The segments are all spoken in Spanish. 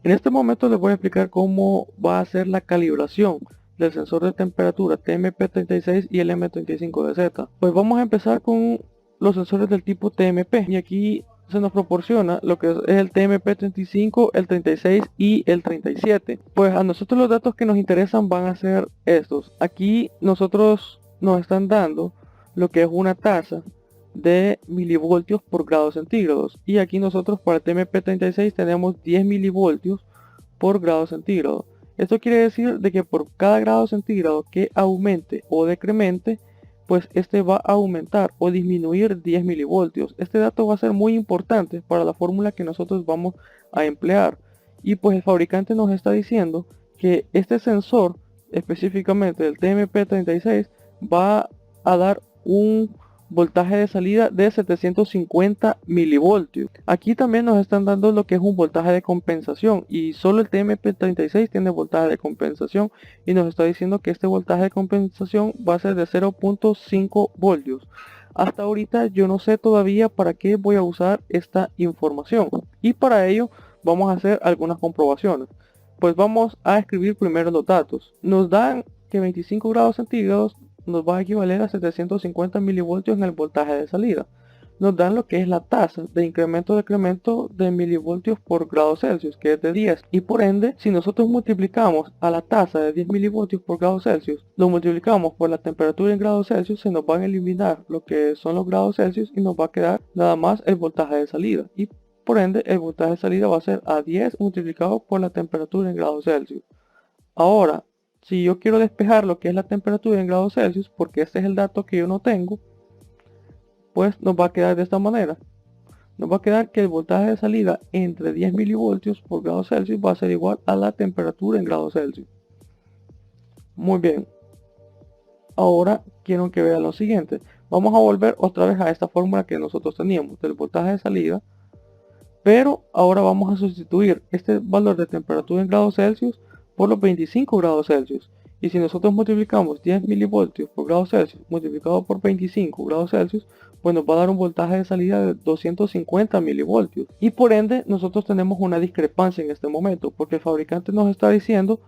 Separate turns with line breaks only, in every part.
En este momento les voy a explicar cómo va a ser la calibración del sensor de temperatura TMP36 y el M35DZ. Pues vamos a empezar con los sensores del tipo TMP, y aquí se nos proporciona lo que es el TMP35, el 36 y el 37. Pues a nosotros los datos que nos interesan van a ser estos. Aquí nosotros nos están dando lo que es una tasa de milivoltios por grados centígrados, y aquí nosotros para el TMP36 tenemos 10 milivoltios por grado centígrado. Esto quiere decir de que por cada grado centígrado que aumente o decremente, pues este va a aumentar o disminuir 10 milivoltios. Este dato va a ser muy importante para la fórmula que nosotros vamos a emplear, y pues el fabricante nos está diciendo que este sensor, específicamente el TMP36, va a dar un voltaje de salida de 750 milivoltios. Aquí también nos están dando lo que es un voltaje de compensación, y solo el TMP36 tiene voltaje de compensación, y nos está diciendo que este voltaje de compensación va a ser de 0.5 voltios. Hasta ahorita yo no sé todavía para qué voy a usar esta información, y para ello vamos a hacer algunas comprobaciones. Pues vamos a escribir primero los datos. Nos dan que 25 grados centígrados nos va a equivaler a 750 milivoltios en el voltaje de salida. Nos dan lo que es la tasa de incremento-decremento de milivoltios por grado Celsius, que es de 10. Y por ende, si nosotros multiplicamos a la tasa de 10 milivoltios por grado Celsius, lo multiplicamos por la temperatura en grados Celsius, se nos van a eliminar lo que son los grados Celsius y nos va a quedar nada más el voltaje de salida. Y por ende, el voltaje de salida va a ser a 10 multiplicado por la temperatura en grados Celsius. Ahora, si yo quiero despejar lo que es la temperatura en grados Celsius, porque este es el dato que yo no tengo, pues nos va a quedar de esta manera. Nos va a quedar que el voltaje de salida entre 10 milivoltios por grado Celsius va a ser igual a la temperatura en grados Celsius. Muy bien. Ahora quiero que vean lo siguiente. Vamos a volver otra vez a esta fórmula que nosotros teníamos del voltaje de salida, pero ahora vamos a sustituir este valor de temperatura en grados Celsius por los 25 grados Celsius. Y si nosotros multiplicamos 10 milivoltios por grado Celsius multiplicado por 25 grados Celsius, pues nos va a dar un voltaje de salida de 250 milivoltios. Y por ende nosotros tenemos una discrepancia en este momento, porque el fabricante nos está diciendo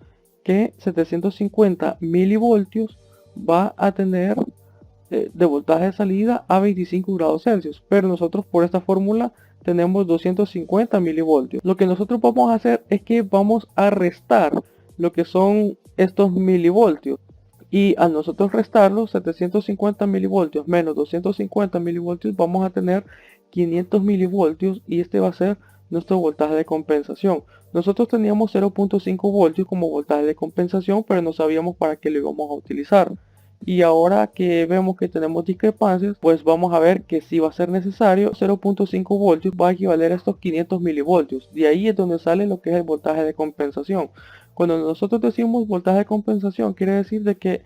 que 750 milivoltios va a tener de voltaje de salida a 25 grados Celsius, pero nosotros por esta fórmula tenemos 250 milivoltios. Lo que nosotros vamos a hacer es que vamos a restar lo que son estos milivoltios, y al nosotros restarlos, 750 milivoltios menos 250 milivoltios, vamos a tener 500 milivoltios, y este va a ser nuestro voltaje de compensación. Nosotros teníamos 0.5 voltios como voltaje de compensación, pero no sabíamos para qué lo íbamos a utilizar. Y ahora que vemos que tenemos discrepancias, pues vamos a ver que si va a ser necesario 0.5 voltios va a equivaler a estos 500 milivoltios. De ahí es donde sale lo que es el voltaje de compensación. Cuando nosotros decimos voltaje de compensación, quiere decir de que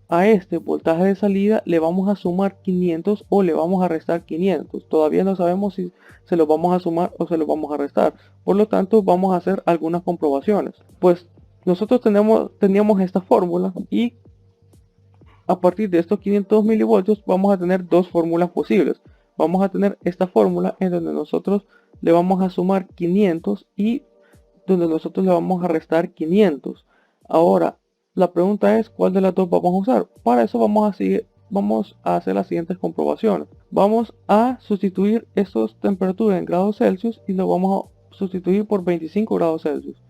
a este voltaje de salida le vamos a sumar 500 o le vamos a restar 500. Todavía no sabemos si se lo vamos a sumar o se lo vamos a restar. Por lo tanto, vamos a hacer algunas comprobaciones. Pues nosotros teníamos esta fórmula, y a partir de estos 500 milivoltios vamos a tener dos fórmulas posibles. Vamos a tener esta fórmula en donde nosotros le vamos a sumar 500 y donde nosotros le vamos a restar 500. Ahora, la pregunta es ¿cuál de las dos vamos a usar? Para eso vamos a hacer las siguientes comprobaciones. Vamos a sustituir estas temperaturas en grados Celsius y lo vamos a sustituir por 25 grados Celsius.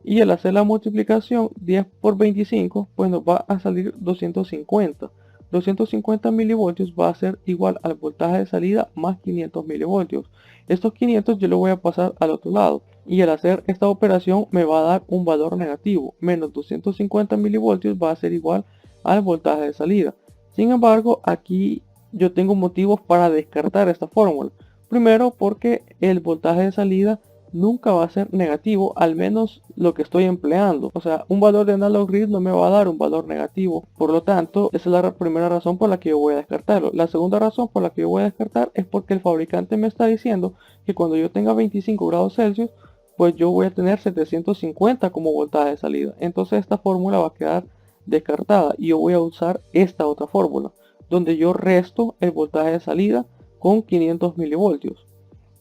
Y al hacer la multiplicación 10 por 25, pues nos va a salir 250. 250 milivoltios va a ser igual al voltaje de salida más 500 milivoltios. Estos 500 yo lo voy a pasar al otro lado, y al hacer esta operación me va a dar un valor negativo. Menos 250 milivoltios va a ser igual al voltaje de salida. Sin embargo, aquí yo tengo motivos para descartar esta fórmula. Primero, porque el voltaje de salida nunca va a ser negativo, al menos lo que estoy empleando. O sea, un valor de analog grid no me va a dar un valor negativo. Por lo tanto, esa es la primera razón por la que yo voy a descartarlo. La segunda razón por la que yo voy a descartar es porque el fabricante me está diciendo que cuando yo tenga 25 grados Celsius, pues yo voy a tener 750 como voltaje de salida. Entonces esta fórmula va a quedar descartada, y yo voy a usar esta otra fórmula, donde yo resto el voltaje de salida con 500 milivoltios.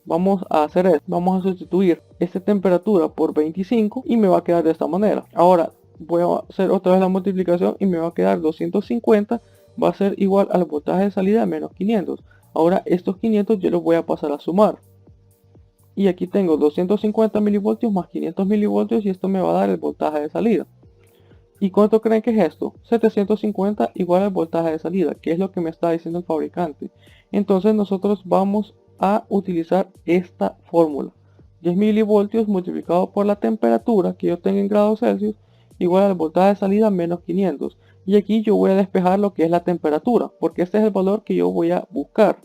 vamos a hacer esto. Vamos a sustituir esta temperatura por 25 y me va a quedar de esta manera. Ahora voy a hacer otra vez la multiplicación y me va a quedar 250 va a ser igual al voltaje de salida menos 500. Ahora estos 500 yo los voy a pasar a sumar. Y aquí tengo 250 milivoltios más 500 milivoltios y esto me va a dar el voltaje de salida. ¿Y cuánto creen que es esto? 750 igual al voltaje de salida, que es lo que me está diciendo el fabricante. Entonces nosotros vamos a utilizar esta fórmula. 10 milivoltios multiplicado por la temperatura que yo tengo en grados Celsius igual al voltaje de salida menos 500. Y aquí yo voy a despejar lo que es la temperatura, porque este es el valor que yo voy a buscar.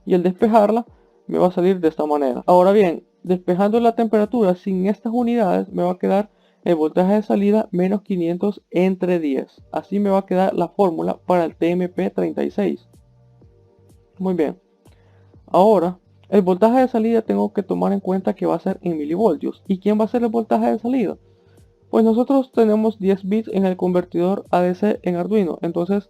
Y al despejarla me va a salir de esta manera. Ahora bien, despejando la temperatura sin estas unidades me va a quedar el voltaje de salida menos 500 entre 10. Así me va a quedar la fórmula para el TMP36. Muy bien. Ahora, el voltaje de salida tengo que tomar en cuenta que va a ser en milivoltios. ¿Y quién va a ser el voltaje de salida? Pues nosotros tenemos 10 bits en el convertidor ADC en Arduino. Entonces,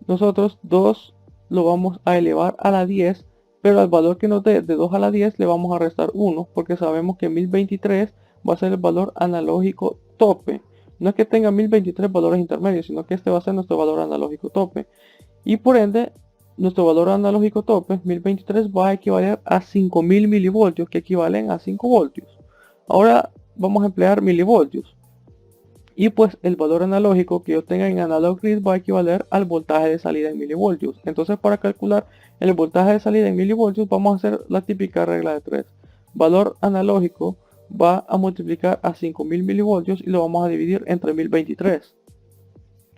nosotros 2 lo vamos a elevar a la 10. Pero al valor que nos dé de 2 a la 10 le vamos a restar 1. Porque sabemos que 1023 va a ser el valor analógico tope. No es que tenga 1023 valores intermedios, sino que este va a ser nuestro valor analógico tope. Y por ende, nuestro valor analógico tope, 1023, va a equivaler a 5000 milivoltios, que equivalen a 5 voltios. Ahora vamos a emplear milivoltios. Y pues el valor analógico que yo tenga en analog grid va a equivaler al voltaje de salida en milivoltios. Entonces para calcular el voltaje de salida en milivoltios vamos a hacer la típica regla de 3. Valor analógico va a multiplicar a 5000 milivoltios y lo vamos a dividir entre 1023.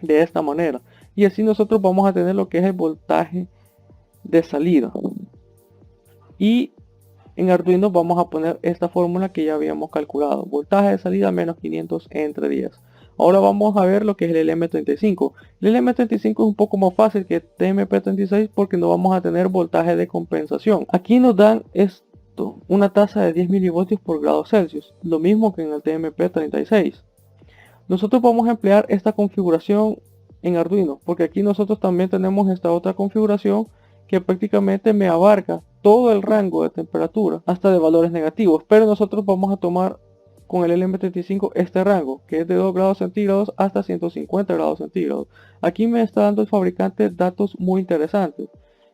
De esta manera. Y así nosotros vamos a tener lo que es el voltaje de salida. Y en Arduino vamos a poner esta fórmula que ya habíamos calculado. Voltaje de salida menos 500 entre 10. Ahora vamos a ver lo que es el LM35. El LM35 es un poco más fácil que TMP36 porque no vamos a tener voltaje de compensación. Aquí nos dan esto, una tasa de 10 milivoltios por grado Celsius. Lo mismo que en el TMP36. Nosotros vamos a emplear esta configuración en Arduino porque aquí nosotros también tenemos esta otra configuración que prácticamente me abarca todo el rango de temperatura hasta de valores negativos, pero nosotros vamos a tomar con el LM35 este rango que es de 2 grados centígrados hasta 150 grados centígrados. Aquí me está dando el fabricante datos muy interesantes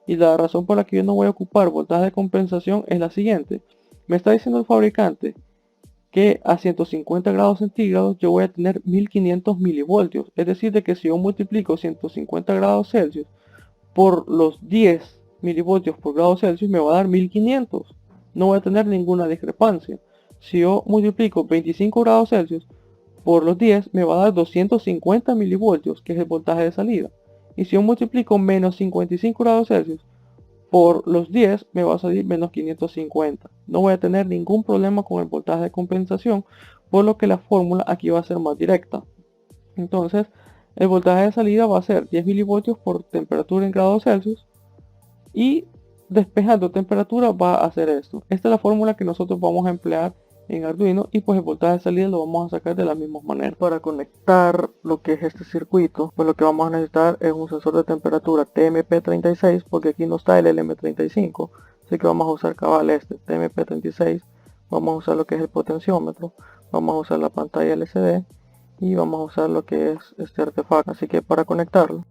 y la razón por la que yo no voy a ocupar voltaje de compensación es la siguiente. Me está diciendo el fabricante que a 150 grados centígrados yo voy a tener 1500 milivoltios, es decir de que si yo multiplico 150 grados Celsius por los 10 milivoltios por grado Celsius me va a dar 1500. No voy a tener ninguna discrepancia. Si yo multiplico 25 grados Celsius por los 10 me va a dar 250 milivoltios, que es el voltaje de salida. Y si yo multiplico menos 55 grados Celsius por los 10 me va a salir menos 550. No voy a tener ningún problema con el voltaje de compensación, por lo que la fórmula aquí va a ser más directa. Entonces, el voltaje de salida va a ser 10 milivoltios por temperatura en grados Celsius y despejando temperatura va a hacer esto. Esta es la fórmula que nosotros vamos a emplear en Arduino y pues el voltaje de salida lo vamos a sacar de la misma manera. Para conectar lo que es este circuito, pues lo que vamos a necesitar es un sensor de temperatura TMP36 porque aquí no está el LM35, así que vamos a usar cabal este TMP36. Vamos a usar lo que es el potenciómetro, vamos a usar la pantalla LCD y vamos a usar lo que es este artefacto. Así que para conectarlo,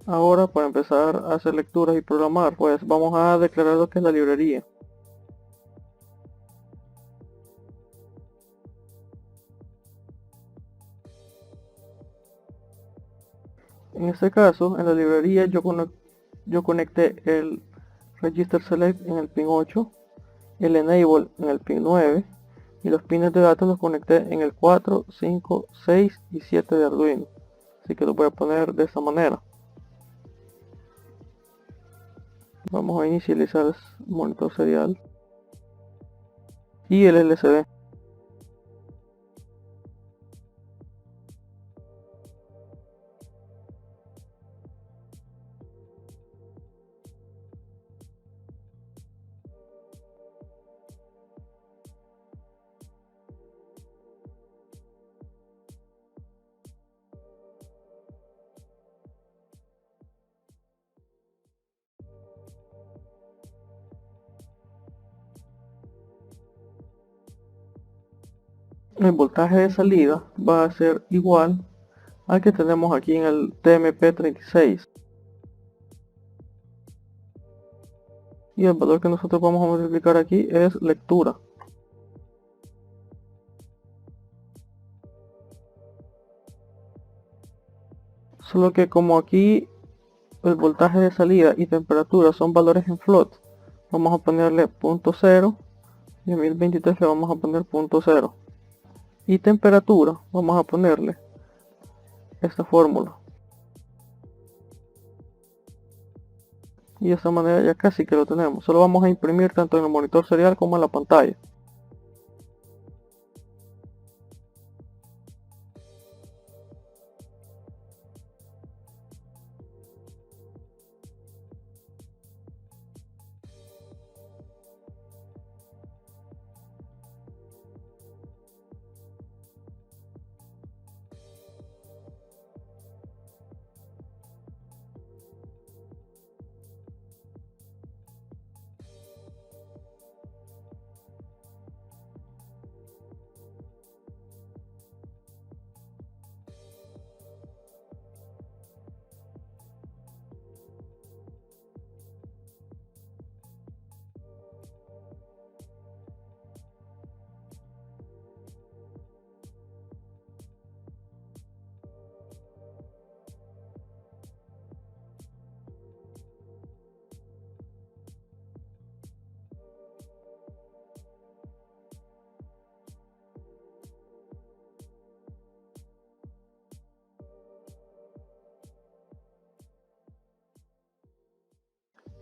Ahora, para empezar a hacer lecturas y programar, pues vamos a declarar lo que es la librería. En este caso, en la librería yo conecté el register select en el pin 8, el enable en el pin 9 y los pines de datos los conecté en el 4, 5, 6 y 7 de Arduino. Así que lo voy a poner de esta manera. Vamos a inicializar el monitor serial y el LCD. El voltaje de salida va a ser igual al que tenemos aquí en el TMP36 y el valor que nosotros vamos a multiplicar aquí es lectura. Solo que como aquí el voltaje de salida y temperatura son valores en float, vamos a ponerle 0.0 y en 1023 le vamos a poner 0.0 y temperatura vamos a ponerle esta fórmula. Y de esta manera ya casi que lo tenemos. Solo vamos a imprimir tanto en el monitor serial como en la pantalla.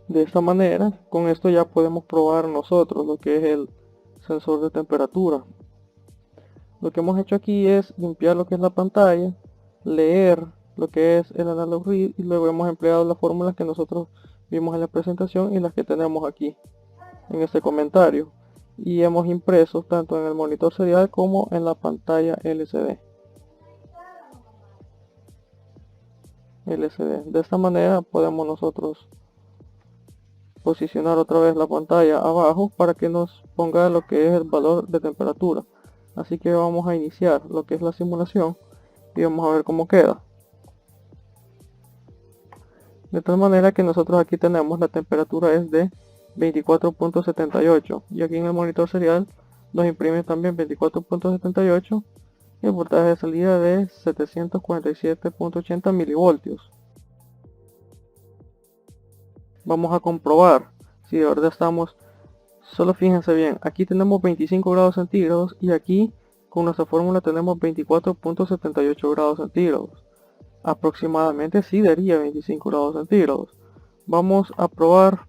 De esta manera, con esto ya podemos probar nosotros lo que es el sensor de temperatura. Lo que hemos hecho aquí es limpiar lo que es la pantalla, leer lo que es el analog read y luego hemos empleado las fórmulas que nosotros vimos en la presentación y las que tenemos aquí en este comentario. Y hemos impreso tanto en el monitor serial como en la pantalla LCD. De esta manera podemos nosotros posicionar otra vez la pantalla abajo para que nos ponga lo que es el valor de temperatura. Así que vamos a iniciar lo que es la simulación y vamos a ver cómo queda. De tal manera que nosotros aquí tenemos la temperatura es de 24.78 y aquí en el monitor serial nos imprime también 24.78 y el voltaje de salida de 747.80 milivoltios. Vamos a comprobar si de verdad estamos. Solo fíjense bien, aquí tenemos 25 grados centígrados y aquí con nuestra fórmula tenemos 24.78 grados centígrados. Aproximadamente sí daría 25 grados centígrados. Vamos a probar.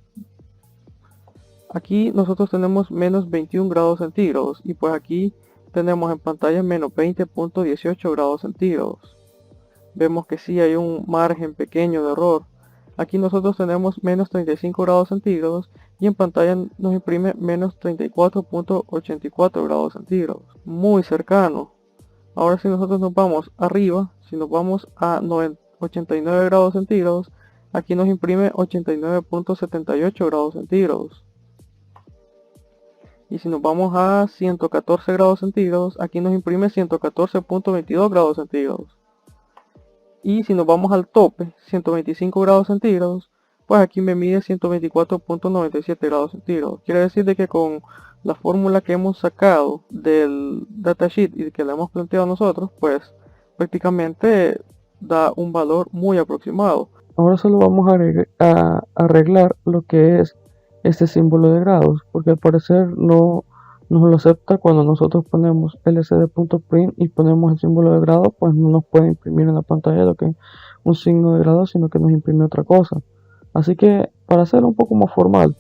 Aquí nosotros tenemos menos 21 grados centígrados y pues aquí tenemos en pantalla menos 20.18 grados centígrados. Vemos que sí hay un margen pequeño de error. Aquí nosotros tenemos menos 35 grados centígrados y en pantalla nos imprime menos 34.84 grados centígrados. Muy cercano. Ahora si nosotros nos vamos arriba, si nos vamos a 89 grados centígrados, aquí nos imprime 89.78 grados centígrados. Y si nos vamos a 114 grados centígrados, aquí nos imprime 114.22 grados centígrados. Y si nos vamos al tope, 125 grados centígrados, pues aquí me mide 124.97 grados centígrados. Quiere decir de que con la fórmula que hemos sacado del datasheet y que la hemos planteado nosotros, pues prácticamente da un valor muy aproximado. Ahora solo vamos a arreglar lo que es este símbolo de grados, porque al parecer no nos lo acepta cuando nosotros ponemos lcd.print y ponemos el símbolo de grado, pues no nos puede imprimir en la pantalla lo que es un signo de grado, sino que nos imprime otra cosa. Así que para hacerlo un poco más formal,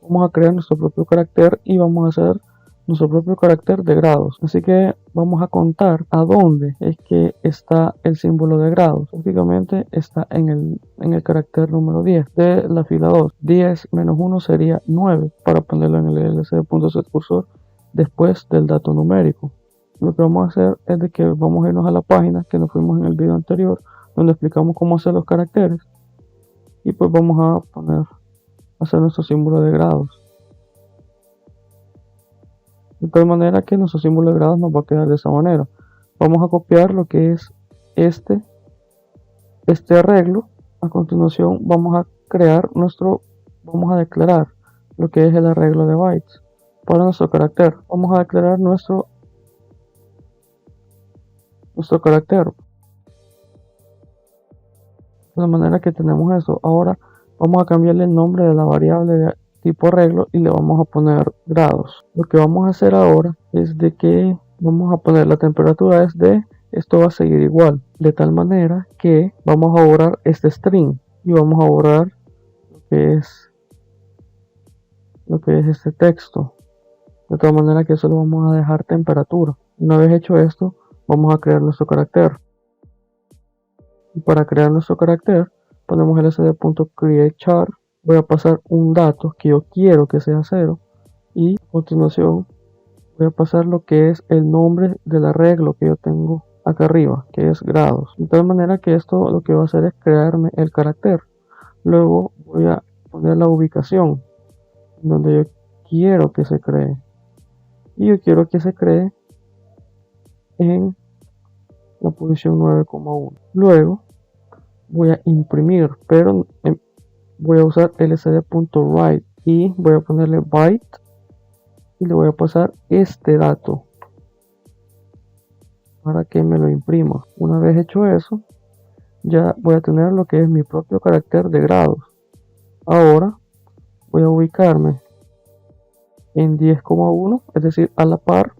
vamos a crear nuestro propio carácter y vamos a hacer nuestro propio carácter de grados. Así que vamos a contar a dónde es que está el símbolo de grados. Prácticamente está en el carácter número 10 de la fila 2. 10 menos 1 sería 9 para ponerlo en el lcd.setCursor después del dato numérico. Lo que vamos a hacer es de que vamos a irnos a la página que nos fuimos en el video anterior, donde explicamos cómo hacer los caracteres, y pues vamos a hacer nuestro símbolo de grados. De tal manera que nuestro símbolo de grados nos va a quedar de esa manera. Vamos a copiar lo que es este arreglo. A continuación vamos a declarar lo que es el arreglo de bytes para nuestro carácter. Vamos a declarar nuestro carácter. De manera que tenemos eso. Ahora vamos a cambiarle el nombre de la variable de tipo arreglo y le vamos a poner grados. Lo que vamos a hacer ahora es de que vamos a poner la temperatura es de, esto va a seguir igual, de tal manera que vamos a borrar este string y vamos a borrar lo que es este texto, de tal manera que solo vamos a dejar temperatura. Una vez hecho esto, vamos a crear nuestro carácter. Y para crear nuestro carácter ponemos lsd.createChar. Voy a pasar un dato que yo quiero que sea 0 y a continuación voy a pasar lo que es el nombre del arreglo que yo tengo acá arriba, que es grados. De tal manera que esto lo que va a hacer es crearme el carácter. Luego voy a poner la ubicación donde yo quiero que se cree. Y yo quiero que se cree en la posición 9,1. Luego voy a imprimir, pero voy a usar lcd.write y voy a ponerle byte y le voy a pasar este dato para que me lo imprima. Una vez hecho eso, ya voy a tener lo que es mi propio carácter de grados. Ahora voy a ubicarme en 10,1, es decir, a la par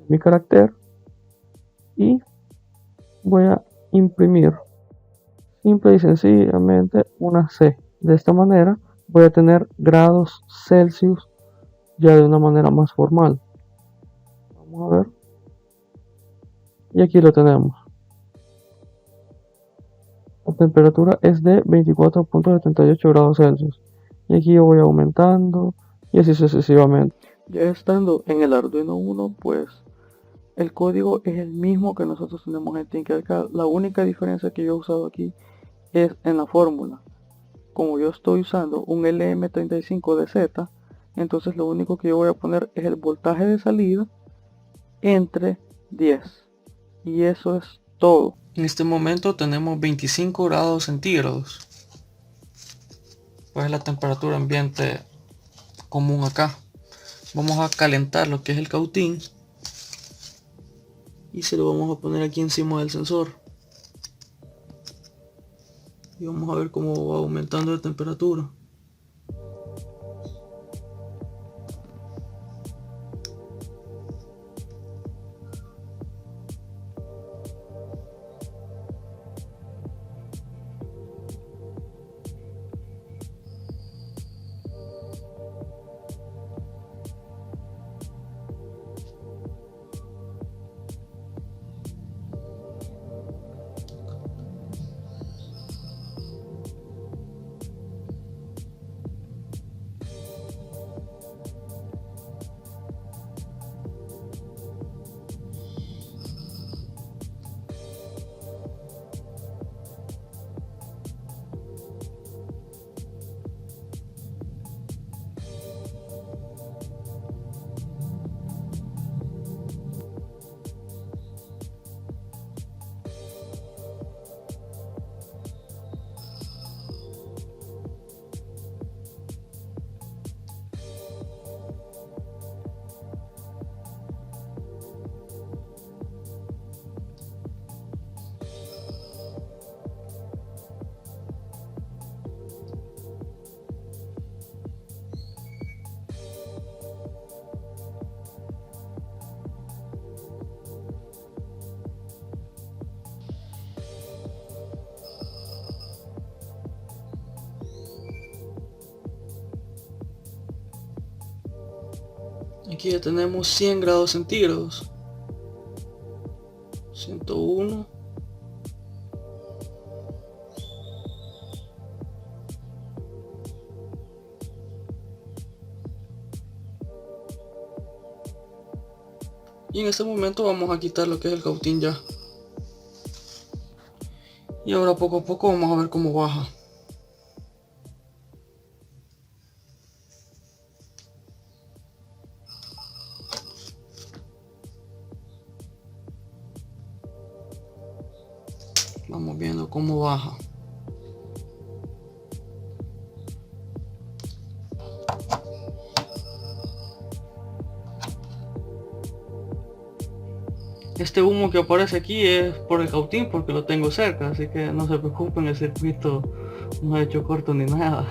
de mi carácter, y voy a imprimir simple y sencillamente una C. De esta manera voy a tener grados Celsius ya de una manera más formal. Vamos a ver. Y aquí lo tenemos. La temperatura es de 24.78 grados Celsius. Y aquí yo voy aumentando y así sucesivamente. Ya estando en el Arduino Uno, pues el código es el mismo que nosotros tenemos en Tinkercad. La única diferencia que yo he usado aquí es en la fórmula. Como yo estoy usando un LM35DZ, entonces lo único que yo voy a poner es el voltaje de salida entre 10. Y eso es todo. En este momento tenemos 25 grados centígrados. Pues es la temperatura ambiente común acá. Vamos a calentar lo que es el cautín y se lo vamos a poner aquí encima del sensor. Y vamos a ver cómo va aumentando la temperatura. Aquí ya tenemos 100 grados centígrados. 101. Y en este momento vamos a quitar lo que es el cautín ya. Y ahora poco a poco vamos a ver cómo baja. Vamos viendo cómo baja. Este humo que aparece aquí es por el cautín porque lo tengo cerca, así que no se preocupen, el circuito no ha hecho corto ni nada.